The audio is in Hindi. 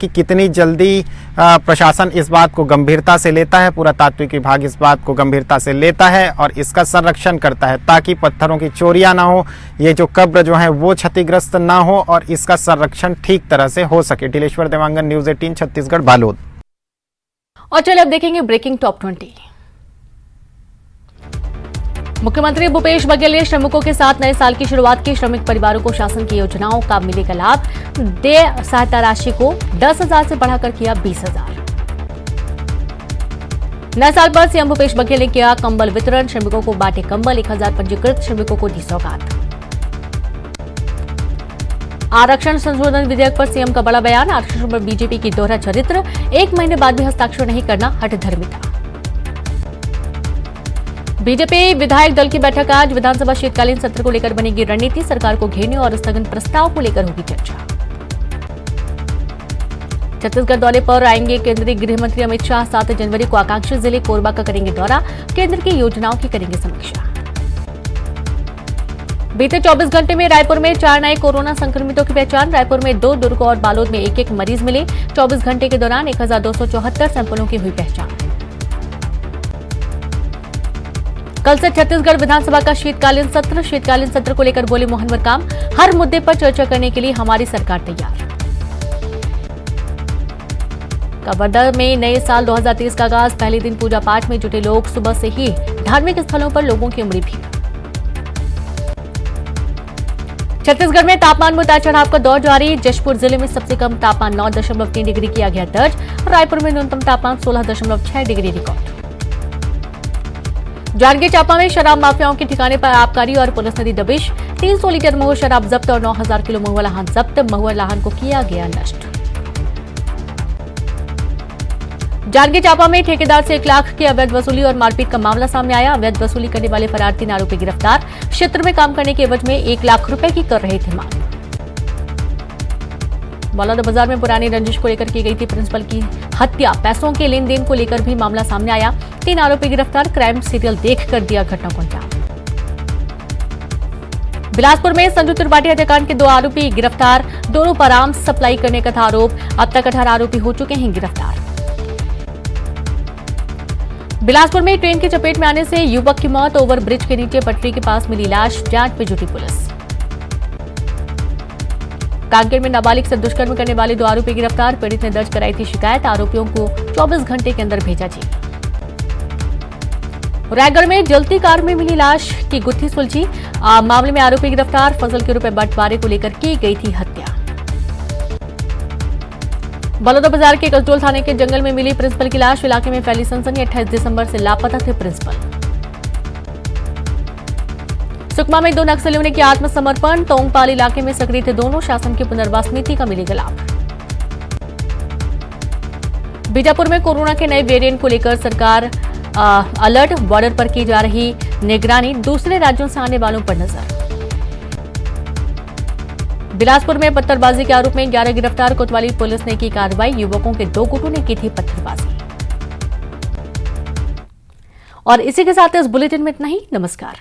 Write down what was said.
कि कितनी जल्दी प्रशासन इस बात को गंभीरता से लेता है, पुरातात्विक विभाग इस बात को गंभीरता से लेता है और इसका संरक्षण करता है ताकि पत्थरों की चोरियां ना हो, ये जो कब्र जो है वो क्षतिग्रस्त ना हो और इसका संरक्षण ठीक तरह से हो सके। टिलेश्वर देवांगन, न्यूज़ 18 छत्तीसगढ़, बालोद। और चलिए अब देखेंगे ब्रेकिंग टॉप 20। मुख्यमंत्री भूपेश बघेल ने श्रमिकों के साथ नए साल की शुरुआत की। श्रमिक परिवारों को शासन की योजनाओं का मिलेगा लाभ। देय सहायता राशि को 10,000 से बढ़ाकर किया 20,000। नए साल पर सीएम भूपेश बघेल ने किया कंबल वितरण। श्रमिकों को बांटे कंबल। 1,000 पंजीकृत श्रमिकों को दी सौगात। आरक्षण संशोधन विधेयक पर सीएम का बड़ा बयान। आरक्षण पर बीजेपी की दोहरा चरित्र। 1 महीने बाद भी हस्ताक्षर नहीं करना हठधर्मिता। बीजेपी विधायक दल की बैठक आज। विधानसभा शीतकालीन सत्र को लेकर बनेगी रणनीति। सरकार को घेरने और स्थगन प्रस्ताव को लेकर होगी चर्चा। छत्तीसगढ़ दौरे पर आएंगे केंद्रीय गृह मंत्री अमित शाह। 7 जनवरी को आकांक्षी जिले कोरबा का करेंगे दौरा। केंद्र की योजनाओं की करेंगे समीक्षा। बीते 24 घंटे में रायपुर में 4 नए कोरोना संक्रमितों की पहचान। रायपुर में 2, दुर्ग और बालोद में 1-1 मरीज मिले। 24 घंटे के दौरान 1,274 सैंपलों की हुई पहचान। कल से छत्तीसगढ़ विधानसभा का शीतकालीन सत्र। शीतकालीन सत्र को लेकर बोले मोहन मरकाम। हर मुद्दे पर चर्चा करने के लिए हमारी सरकार तैयार। कवर्धा में नए साल 2023 का आगाज। पहले दिन पूजा पाठ में जुटे लोग। सुबह से ही धार्मिक स्थलों पर लोगों की उमड़ी भीड़। छत्तीसगढ़ में तापमान में उतार चढ़ाव का दौर जारी। जशपुर जिले में सबसे कम तापमान 9.3 डिग्री किया गया दर्ज। रायपुर में न्यूनतम तापमान 16.6 डिग्री रिकॉर्ड। जांजगीर चांपा में शराब माफियाओं के ठिकाने पर आबकारी और पुलिस ने दी दबिश। 300 लीटर महुआ शराब जब्त और 9,000 किलो महुआ लाहन जब्त। महुआ लाहन को किया गया नष्ट। जांजगीर चांपा में ठेकेदार से 1 लाख की अवैध वसूली और मारपीट का मामला सामने आया। अवैध वसूली करने वाले फरार 3 आरोपी गिरफ्तार। क्षेत्र में काम करने के एवज में 1 लाख रुपए की कर रहे थे मांग। बलौदा बाजार में पुरानी रंजिश को लेकर की गई थी प्रिंसिपल की हत्या। पैसों के लेन देन को लेकर भी मामला सामने आया। 3 आरोपी गिरफ्तार। क्राइम सीरियल देखकर दिया घटना को अंजाम। बिलासपुर में संजू त्रिपाठी हत्याकांड के 2 आरोपी गिरफ्तार। दोनों पर आर्म्स सप्लाई करने का था आरोप। अब तक 18 आरोपी हो चुके हैं गिरफ्तार। बिलासपुर में ट्रेन की चपेट में आने से युवक की मौत। ओवरब्रिज के नीचे पटरी के पास मिली लाश। जांच में जुटी पुलिस। कांकेर में नाबालिग से दुष्कर्म करने वाले 2 आरोपी गिरफ्तार। पीड़ित ने दर्ज कराई थी शिकायत। आरोपियों को 24 घंटे के अंदर भेजा जेल। रायगढ़ में जलती कार में मिली लाश की गुत्थी सुलझी। मामले में आरोपी गिरफ्तार। फसल के रुपए बंटवारे को लेकर की गई थी हत्या। बलौदा बाजार के कसडोल थाने के जंगल में मिली प्रिंसिपल की लाश। इलाके में फैली सनसनी। 28 दिसंबर से लापता थे प्रिंसिपल। सुकमा में 2 नक्सलियों ने किया आत्मसमर्पण। तोंगपाल इलाके में सक्रिय थे दोनों। शासन की पुनर्वास नीति का मिलेगा लाभ। बीजापुर में कोरोना के नए वेरिएंट को लेकर सरकार अलर्ट। बॉर्डर पर की जा रही निगरानी। दूसरे राज्यों से आने वालों पर नजर। बिलासपुर में पत्थरबाजी के आरोप में 11 गिरफ्तार। कोतवाली पुलिस ने की कार्रवाई। युवकों के 2 गुटों ने की थी पत्थरबाजी। और इसी के साथ इस बुलेटिन में इतना ही। नमस्कार।